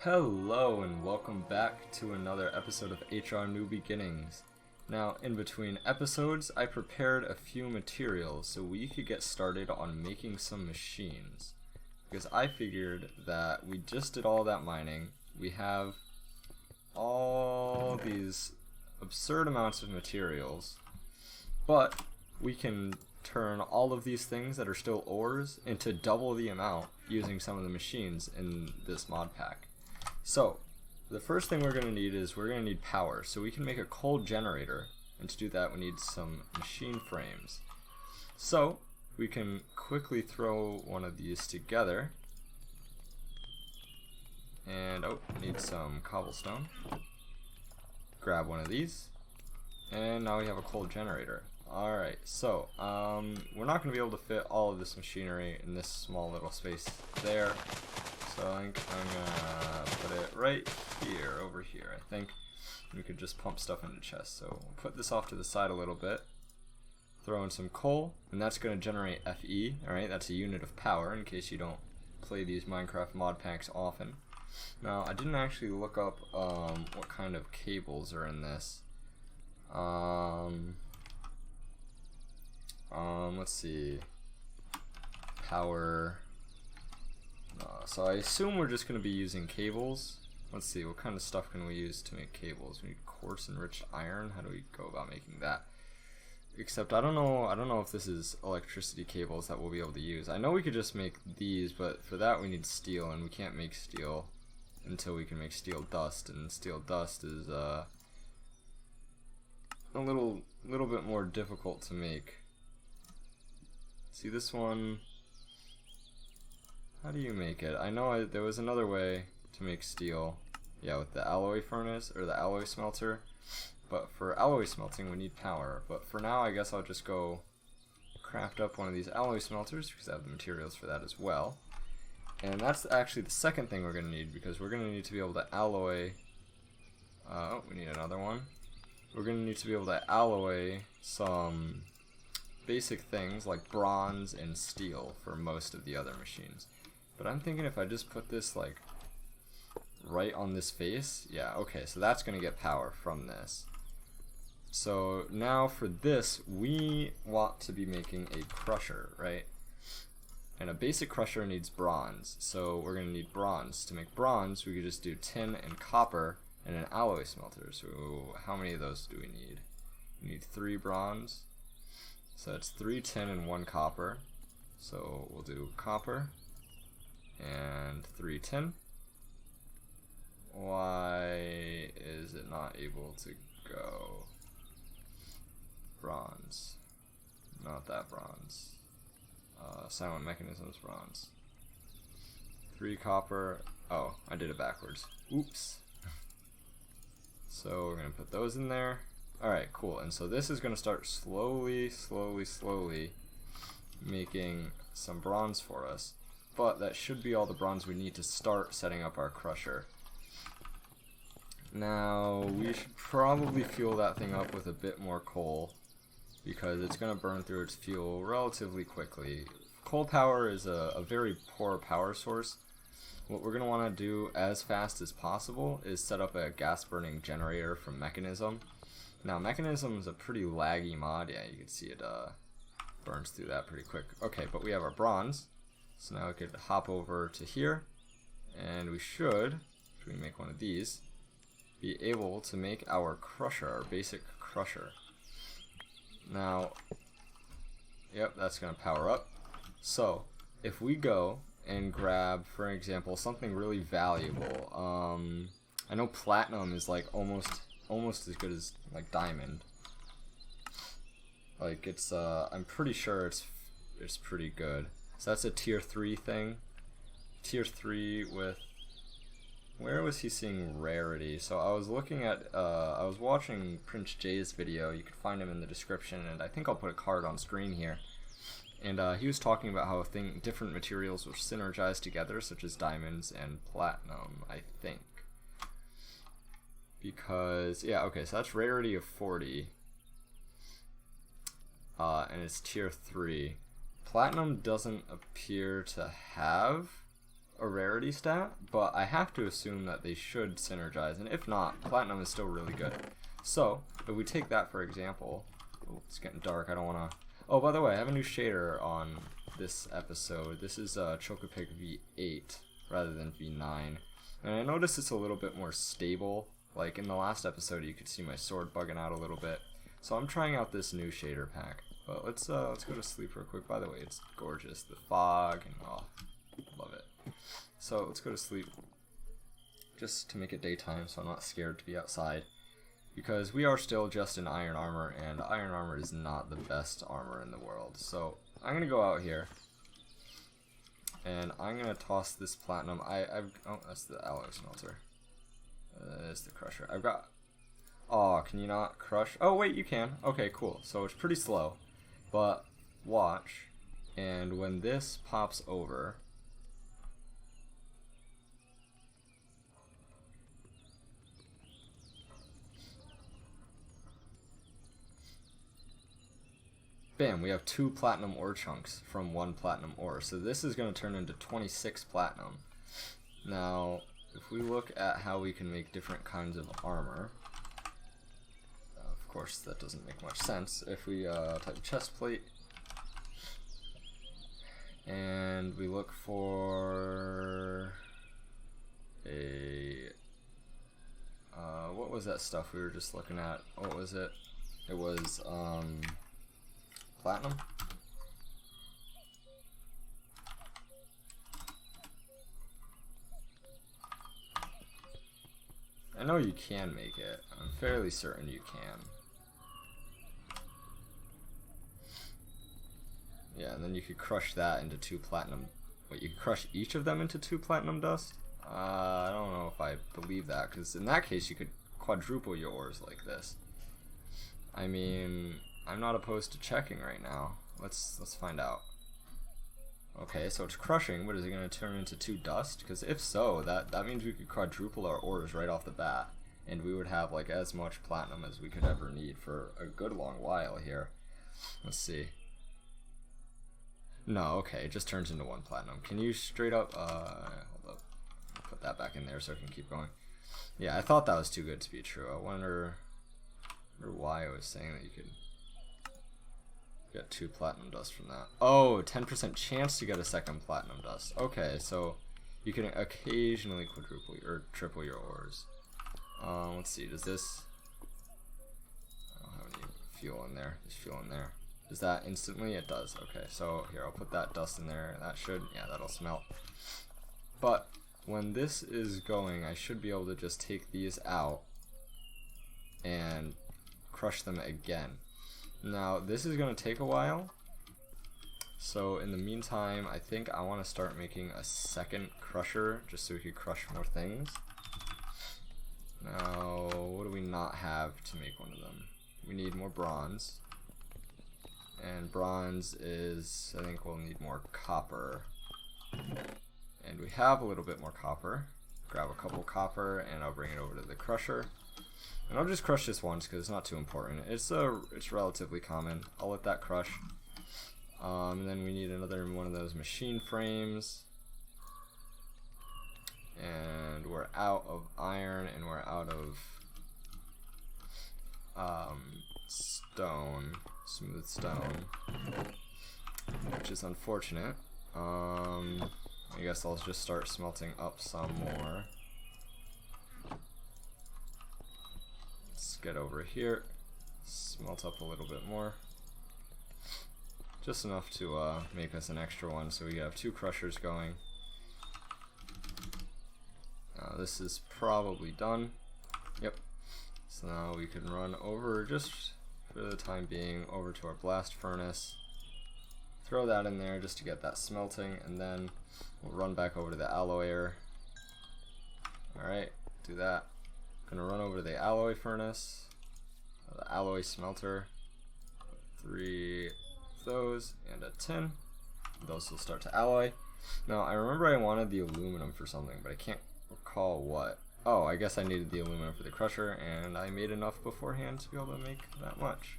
Hello and welcome back to another episode of HR New Beginnings. Now, in between episodes, I prepared a few materials so we could get started on making some machines. Because I figured that we just did all that mining, we have all these absurd amounts of materials, but we can turn all of these things that are still ores into double the amount using some of the machines in this mod pack. So, the first thing we're going to need is we're going to need power. So we can make a coal generator, and to do that we need some machine frames. So, we can quickly throw one of these together. And, need some cobblestone. Grab one of these. And now we have a coal generator. Alright, so, we're not going to be able to fit all of this machinery in this small little space there. So I think I'm gonna put it right here, over here. I think we could just pump stuff into chests. So we'll put this off to the side a little bit, throw in some coal, and that's gonna generate FE. Alright, that's a unit of power in case you don't play these Minecraft mod packs often. Now, I didn't actually look up what kind of cables are in this. Let's see. Power. So I assume we're just going to be using cables. Let's see, what kind of stuff can we use to make cables? We need coarse enriched iron. How do we go about making that? Except I don't know if this is electricity cables that we'll be able to use. I know we could just make these, but for that we need steel, and we can't make steel until we can make steel dust, and steel dust is a little bit more difficult to make. See this one? How do you make it? I know there was another way to make steel. Yeah, with the alloy furnace, or the alloy smelter. But for alloy smelting, we need power. But for now, I guess I'll just go craft up one of these alloy smelters, because I have the materials for that as well. And that's actually the second thing we're going to need, because we're going to need to be able to alloy... we need another one. We're going to need to be able to alloy some basic things like bronze and steel for most of the other machines. But I'm thinking if I just put this like right on this face, yeah, okay, so that's going to get power from this. So now for this, we want to be making a crusher, right? And a basic crusher needs bronze, so we're going to need bronze. To make bronze, we could just do tin and copper and an alloy smelter. So how many of those do we need? We need 3 bronze. So that's 3 tin and 1 copper. So we'll do copper and 3 tin. Why is it not able to go? Bronze. Not that bronze. Silent mechanisms bronze. 3 copper. Oh, I did it backwards. Oops. So we're going to put those in there. Alright, cool. And so this is going to start slowly making some bronze for us. But that should be all the bronze we need to start setting up our crusher. Now, we should probably fuel that thing up with a bit more coal, because it's going to burn through its fuel relatively quickly. Coal power is a very poor power source. What we're going to want to do as fast as possible is set up a gas burning generator from Mechanism. Now, Mechanism is a pretty laggy mod. Yeah, you can see it burns through that pretty quick. Okay, but we have our bronze. So now we could hop over to here, and we should, if we make one of these, be able to make our crusher, our basic crusher. Now, yep, that's going to power up. So, if we go and grab, for example, something really valuable, I know platinum is like almost as good as like diamond. Like it's I'm pretty sure it's pretty good. So that's a tier 3 thing. Tier 3 with, where was he seeing rarity? So I was looking at I was watching Prince Jay's video. You can find him in the description, and I think I'll put a card on screen here. And he was talking about how different materials were synergized together, such as diamonds and platinum, I think. Because, yeah, okay, so that's rarity of 40. And it's tier 3. Platinum doesn't appear to have a rarity stat, but I have to assume that they should synergize, and if not, platinum is still really good. So, if we take that for example, oh, it's getting dark, I don't want to... Oh, by the way, I have a new shader on this episode. This is Chocopig V8 rather than V9, and I noticed it's a little bit more stable. Like in the last episode, you could see my sword bugging out a little bit. So I'm trying out this new shader pack. But let's go to sleep real quick. By the way, it's gorgeous. The fog and oh, love it. So let's go to sleep, just to make it daytime, so I'm not scared to be outside. Because we are still just in iron armor, and iron armor is not the best armor in the world. So I'm gonna go out here, and I'm gonna toss this platinum. Oh, that's the alloy smelter. There's the crusher. I've got... Oh, can you not crush? Oh, wait, you can. Okay, cool. So it's pretty slow. But watch. And when this pops over... Bam, we have 2 platinum ore chunks from 1 platinum ore. So this is going to turn into 26 platinum. Now... if we look at how we can make different kinds of armor, of course that doesn't make much sense. If we type chest plate and we look for a what was that stuff we were just looking at? What was it? It was platinum. I know you can make it. I'm fairly certain you can. Yeah, and then you could crush that into 2 platinum. Wait, you could crush each of them into 2 platinum dust? I don't know if I believe that, because in that case you could quadruple your ores like this. I mean, I'm not opposed to checking right now. Let's find out. Okay, so it's crushing, but is it going to turn into 2 dust? Because if so, that means we could quadruple our ores right off the bat, and we would have like as much platinum as we could ever need for a good long while here. Let's see. No, okay, it just turns into 1 platinum. Can you straight up, hold up, put that back in there so I can keep going. Yeah, I thought that was too good to be true. I wonder why I was saying that you could get 2 platinum dust from that. Oh, 10% chance to get a second platinum dust. Okay, so you can occasionally quadruple or triple your ores. Let's see, does this... I don't have any fuel in there. There's fuel in there. Does that instantly? It does. Okay, so here, I'll put that dust in there. That should... yeah, that'll smelt. But when this is going, I should be able to just take these out and crush them again. Now, this is going to take a while, so in the meantime, I think I want to start making a second crusher, just so we can crush more things. Now, what do we not have to make one of them? We need more bronze, and bronze is, I think we'll need more copper, and we have a little bit more copper. Grab a couple copper, and I'll bring it over to the crusher. And I'll just crush this once because it's not too important. It's relatively common. I'll let that crush. And then we need another one of those machine frames. And we're out of iron and we're out of stone, smooth stone, which is unfortunate. I guess I'll just start smelting up some more. Let's get over here, smelt up a little bit more, just enough to make us an extra one, so we have 2 crushers going. This is probably done. Yep. So now we can run over, just for the time being, over to our blast furnace, throw that in there just to get that smelting, and then we'll run back over to the alloyer. Alright, do that. Gonna run over to the alloy furnace, the alloy smelter, 3 of those and a tin. Those will start to alloy. Now I remember I wanted the aluminum for something, but I can't recall what. Oh, I guess I needed the aluminum for the crusher, and I made enough beforehand to be able to make that much.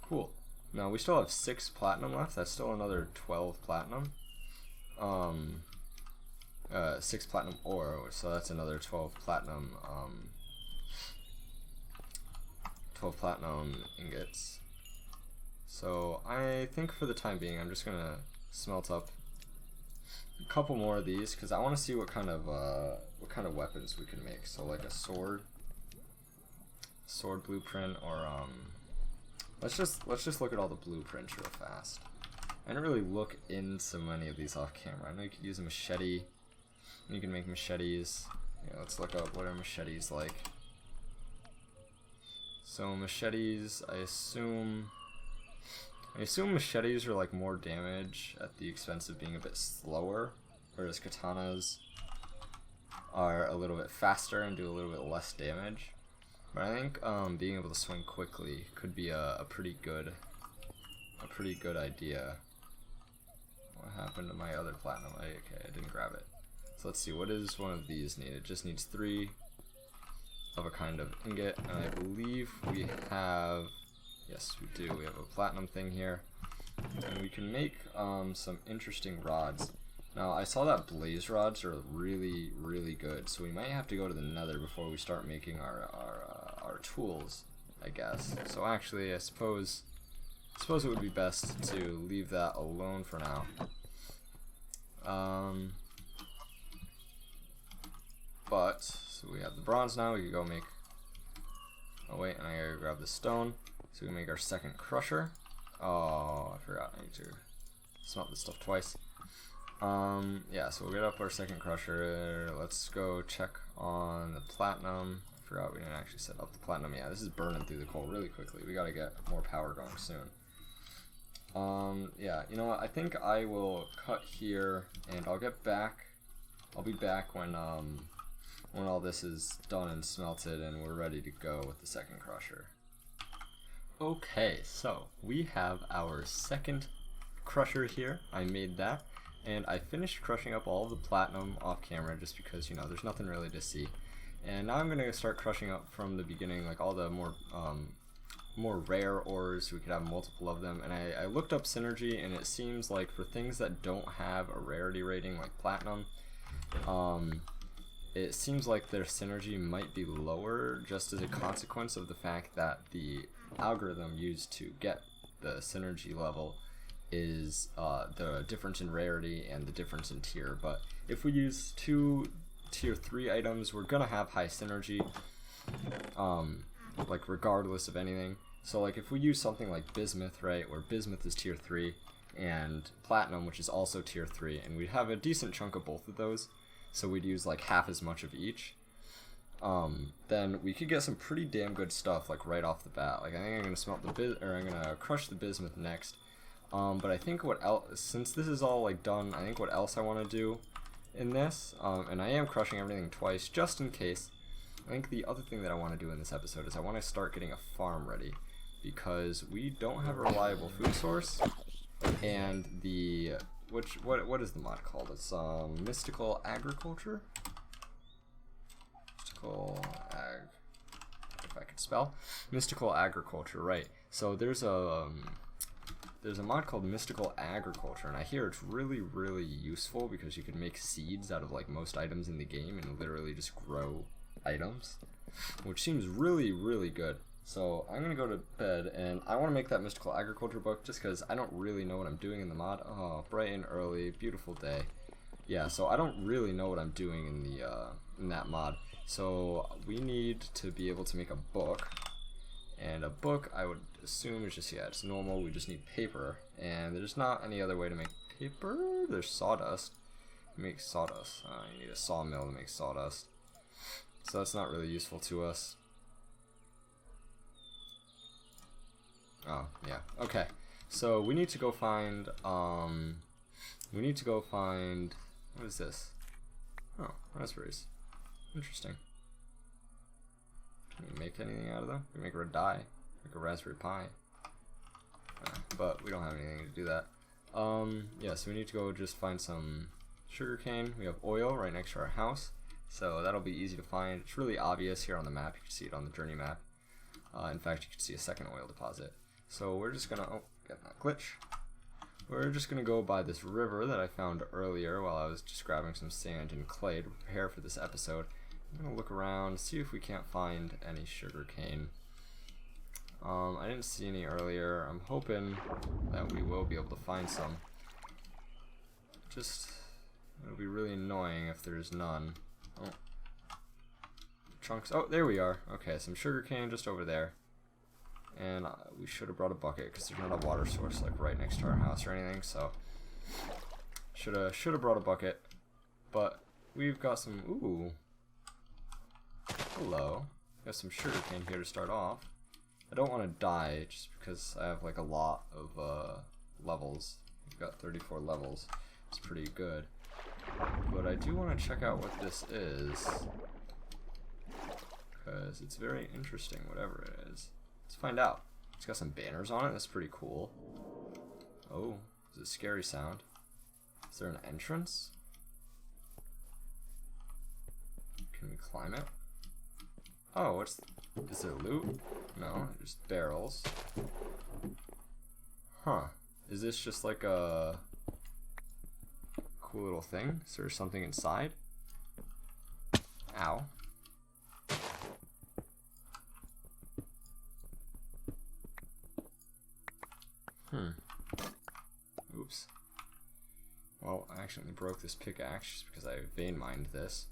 Cool. Now we still have 6 platinum left. That's still another 12 platinum. 6 platinum ore, so that's another 12 platinum 12 platinum ingots. So I think for the time being I'm just gonna smelt up a couple more of these because I want to see what kind of weapons we can make. So like a sword blueprint, or let's just look at all the blueprints real fast. I didn't really look into many of these off camera. I know you could use a machete. You can make machetes. Yeah, let's look up what are machetes like. So machetes, I assume machetes are like more damage at the expense of being a bit slower, whereas katanas are a little bit faster and do a little bit less damage. But I think being able to swing quickly could be a pretty good idea. What happened to my other platinum? Okay, I didn't grab it. So let's see, what does one of these need? It just needs 3 of a kind of ingot, and I believe we have, yes we do, we have a platinum thing here. And we can make some interesting rods. Now I saw that blaze rods are really, really good, so we might have to go to the nether before we start making our tools, I guess. So actually I suppose it would be best to leave that alone for now. But, so we have the bronze now, we could go make, oh wait, and I gotta grab the stone, so we can make our second crusher. Oh, I forgot, I need to smelt this stuff twice. Yeah, so we'll get up our second crusher. Let's go check on the platinum. I forgot we didn't actually set up the platinum. Yeah, this is burning through the coal really quickly. We gotta get more power going soon. Yeah, you know what, I think I will cut here, and I'll be back when all this is done and smelted and we're ready to go with the second crusher. Okay, so we have our second crusher here. I made that, and I finished crushing up all of the platinum off camera just because, you know, there's nothing really to see. And now I'm gonna start crushing up from the beginning, like all the more rare ores, so we could have multiple of them. And I looked up synergy, and it seems like for things that don't have a rarity rating like platinum, it seems like their synergy might be lower just as a consequence of the fact that the algorithm used to get the synergy level is the difference in rarity and the difference in tier. But if we use 2 tier 3 items, we're gonna have high synergy, like regardless of anything. So like if we use something like bismuth, right, where bismuth is tier 3 and platinum, which is also tier 3, and we'd have a decent chunk of both of those, so we'd use like half as much of each, then we could get some pretty damn good stuff like right off the bat. Like I think I'm gonna smelt I'm gonna crush the bismuth next. But I think since this is all like done, I think what else I want to do in this, and I am crushing everything twice just in case. I think the other thing that I want to do in this episode is I want to start getting a farm ready, because we don't have a reliable food source, and the what is the mod called? It's mystical agriculture. Mystical ag. If I could spell mystical agriculture, right? So there's a mod called mystical agriculture, and I hear it's really, really useful because you can make seeds out of like most items in the game and literally just grow items, which seems really, really good. So I'm gonna go to bed, and I want to make that mystical agriculture book just because I don't really know what I'm doing in the mod. Oh, bright and early, beautiful day. Yeah, so I don't really know what I'm doing in that mod. So we need to be able to make a book, and a book I would assume is just, yeah, it's normal. We just need paper, and there's not any other way to make paper. There's sawdust. Make sawdust. You need a sawmill to make sawdust, so that's not really useful to us. Oh, yeah. Okay. So we need to go find, what is this? Oh, raspberries. Interesting. Can we make anything out of them? We make a dye, like a raspberry pie. But we don't have anything to do that. Yeah, so we need to go just find some sugarcane. We have oil right next to our house, so that'll be easy to find. It's really obvious here on the map. You can see it on the journey map. In fact, you can see a second oil deposit. So we're just gonna, oh, get that glitch. we're just gonna go by this river that I found earlier while I was just grabbing some sand and clay to prepare for this episode. I'm gonna look around, see if we can't find any sugarcane. I didn't see any earlier. I'm hoping that we will be able to find some. Just, it'll be really annoying if there's none. Oh. Chunks. Oh, there we are. Okay, some sugarcane just over there. And we should have brought a bucket because there's not a water source like right next to our house or anything. So should have brought a bucket. But we've got some. Ooh. Hello. Got some sugarcane here to start off. I don't want to die just because I have like a lot of levels. We've got 34 levels. It's pretty good. But I do want to check out what this is, because it's very interesting, whatever it is. Let's find out. It's got some banners on it. That's pretty cool. Oh, there's a scary sound. Is there an entrance? Can we climb it? Oh, is there loot? No, just barrels. Huh. Is this just like a cool little thing? Is there something inside? Ow. Oops. Well, I accidentally broke this pickaxe just because I vein mined this.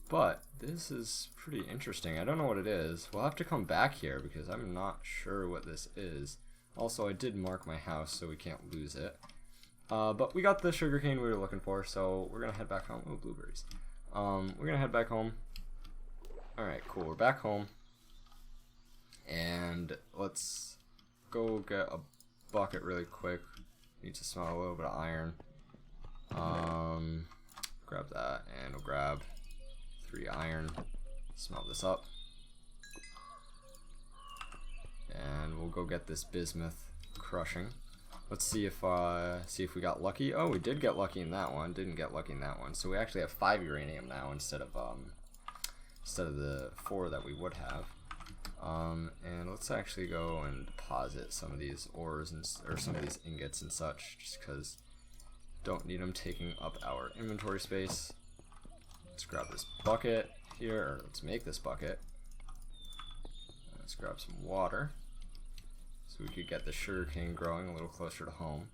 But this is pretty interesting. I don't know what it is. We'll have to come back here because I'm not sure what this is. Also, I did mark my house so we can't lose it. But we got the sugarcane we were looking for, so we're gonna head back home. Oh, blueberries. We're gonna head back home. Alright, cool. We're back home. And let's go get a bucket really quick. Need to smell a little bit of iron. Grab that, and we'll grab 3 iron. Smelt this up. And we'll go get this bismuth crushing. Let's see if we got lucky. Oh, we did get lucky in that one. Didn't get lucky in that one. So we actually have 5 uranium now instead of the 4 that we would have. And let's actually go and deposit some of these ores or some of these ingots and such, just because don't need them taking up our inventory space. Let's grab this bucket here, or let's make this bucket. Let's grab some water so we could get the sugarcane growing a little closer to home.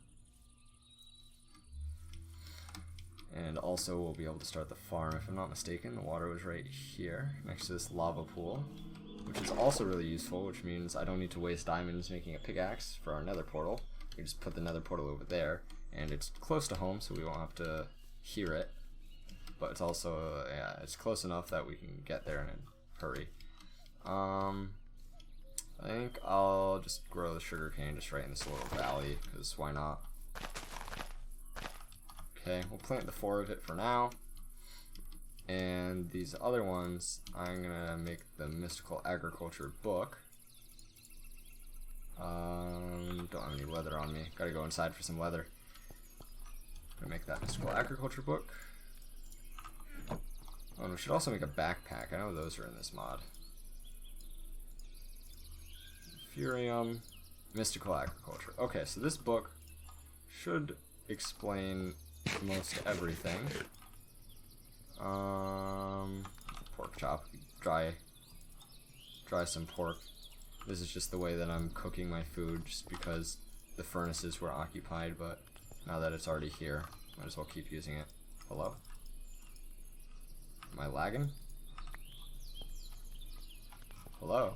And also we'll be able to start the farm. If I'm not mistaken, the water was right here next to this lava pool, which is also really useful, which means I don't need to waste diamonds making a pickaxe for our nether portal. We just put the nether portal over there, and it's close to home so we won't have to hear it. But it's also, yeah, it's close enough that we can get there in a hurry. I think I'll just grow the sugarcane just right in this little valley, because why not? Okay, we'll plant the 4 of it for now. And these other ones, I'm gonna make the mystical agriculture book. Don't have any leather on me. Gotta go inside for some leather. Gonna make that mystical agriculture book. Oh, and we should also make a backpack. I know those are in this mod. Inferium, mystical agriculture. Okay, so this book should explain most everything. Pork chop. Dry some pork. This is just the way that I'm cooking my food, just because the furnaces were occupied, but now that it's already here, might as well keep using it. Hello? Am I lagging? Hello?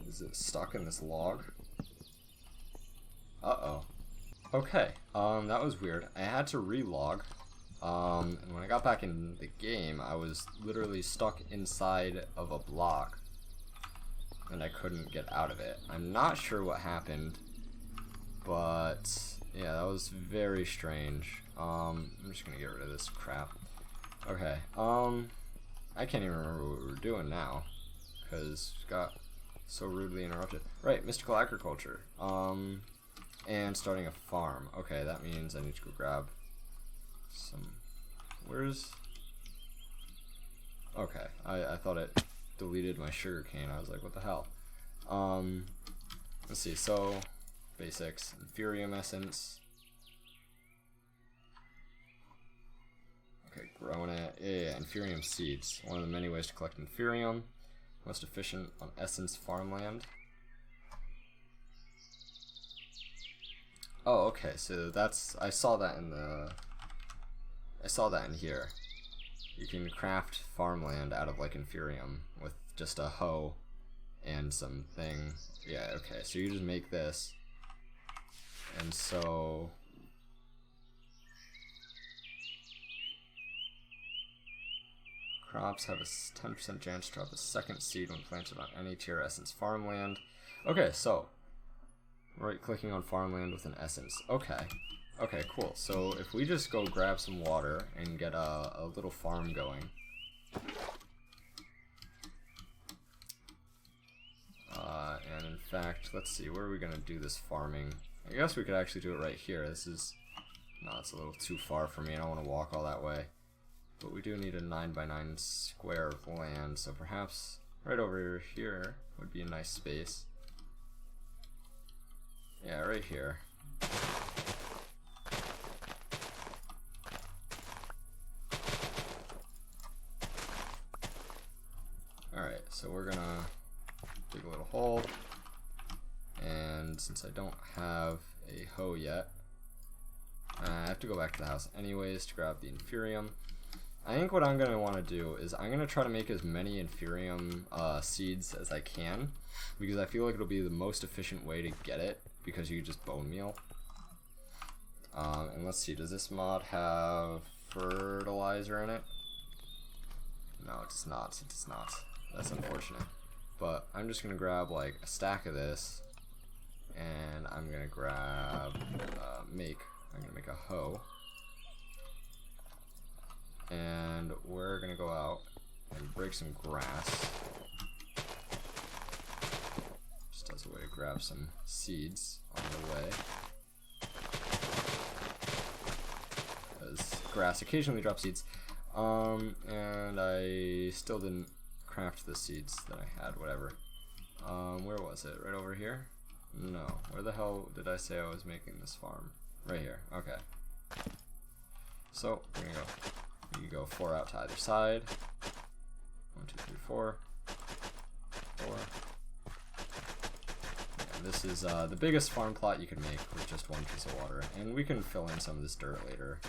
Is it stuck in this log? Uh-oh. Okay, that was weird. I had to relog. And when I got back in the game, I was literally stuck inside of a block, and I couldn't get out of it. I'm not sure what happened, but yeah, that was very strange. I'm just gonna get rid of this crap. Okay, I can't even remember what we were doing now, because it got so rudely interrupted. Right, mystical agriculture. And starting a farm. Okay, that means I need to go grab some. Where's. Okay, I thought it deleted my sugarcane. I was like, what the hell? Let's see, so basics. Inferium essence. Okay, growing it. Yeah, inferium seeds. One of the many ways to collect inferium. Most efficient on essence farmland. Oh, okay, so that's, I saw that in here. You can craft farmland out of like inferium with just a hoe and something. Yeah, okay, so you just make this. And so crops have a 10% chance to drop a second seed when planted on any tier essence farmland. Okay, so right clicking on farmland with an essence. Okay. Okay, cool. So if we just go grab some water and get a little farm going. And in fact, let's see, where are we going to do this farming? I guess we could actually do it right here. This is, no, it's a little too far for me. I don't want to walk all that way. But we do need a 9x9 square of land, so perhaps right over here would be a nice space. Yeah, right here. Alright, so we're gonna dig a little hole, and since I don't have a hoe yet, I have to go back to the house anyways to grab the inferium. I think what I'm going to want to do is I'm going to try to make as many inferium seeds as I can, because I feel like it'll be the most efficient way to get it, because you just bone meal. And let's see, does this mod have fertilizer in it? No, it does not. It does not. That's unfortunate. But I'm just going to grab like a stack of this, and I'm going to grab, I'm going to make a hoe. And we're going to go out and break some grass, just as a way to grab some seeds on the way, because grass occasionally drops seeds. And I still didn't craft the seeds that I had, whatever. Where was it? Right over here? No. Where the hell did I say I was making this farm? Right here. Okay. So, we're going to go. You go 4 out to either side. 1, 2, 3, 4. 4. And this is the biggest farm plot you can make with just one piece of water. And we can fill in some of this dirt later.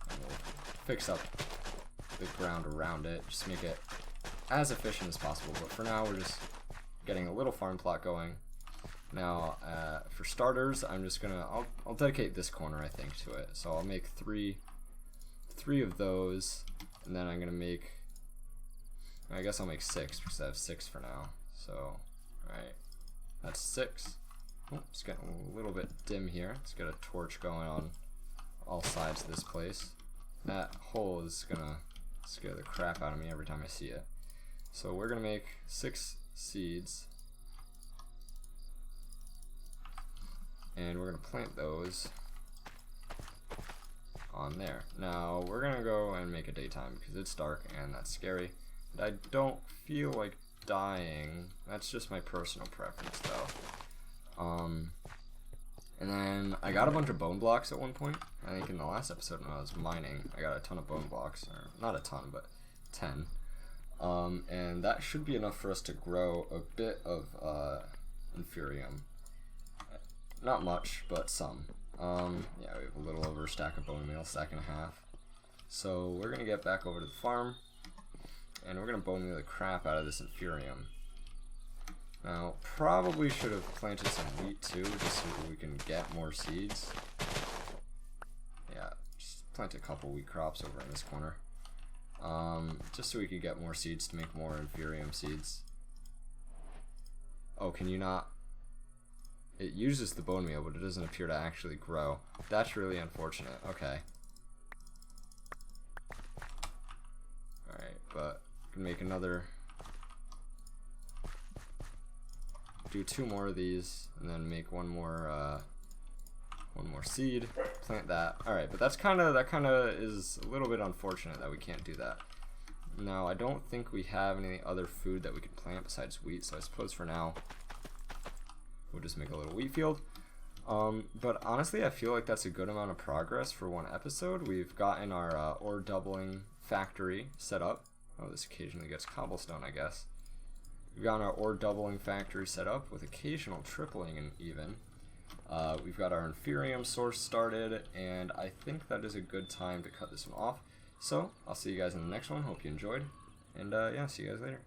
And we'll fix up the ground around it. Just make it as efficient as possible. But for now, we're just getting a little farm plot going. Now, for starters, I'm just gonna, I'll dedicate this corner, I think, to it. So I'll make three of those, and then I'm gonna make, I guess I'll make 6 because I have 6 for now. So, alright, that's 6. Oh, it's getting a little bit dim here. Let's get a torch going on all sides of this place. That hole is gonna scare the crap out of me every time I see it. So we're gonna make 6 seeds, and we're gonna plant those on there. Now we're gonna go and make a daytime because it's dark and that's scary, and I don't feel like dying. That's just my personal preference though. And then I got a bunch of bone blocks at one point. I think in the last episode when I was mining, I got a ton of bone blocks, or not a ton, but 10. And that should be enough for us to grow a bit of inferium. Not much, but some. Yeah, we have a little over a stack of bone meal, stack and a half. So we're gonna get back over to the farm, and we're gonna bone meal the crap out of this inferium. Now, probably should have planted some wheat too, just so we can get more seeds. Yeah, just plant a couple wheat crops over in this corner. Just so we could get more seeds to make more inferium seeds. Oh, can you not? It uses the bone meal, but it doesn't appear to actually grow. That's really unfortunate. Okay. Alright, but we can make another. Do 2 more of these, and then make one more seed. Plant that. Alright, but that kind of is a little bit unfortunate that we can't do that. Now, I don't think we have any other food that we could plant besides wheat, so I suppose for now we'll just make a little wheat field. But honestly, I feel like that's a good amount of progress for one episode. We've gotten our ore doubling factory set up. Oh, this occasionally gets cobblestone, I guess. We've got our ore doubling factory set up with occasional tripling and even. We've got our inferium source started, and I think that is a good time to cut this one off. So, I'll see you guys in the next one. Hope you enjoyed, and yeah, see you guys later.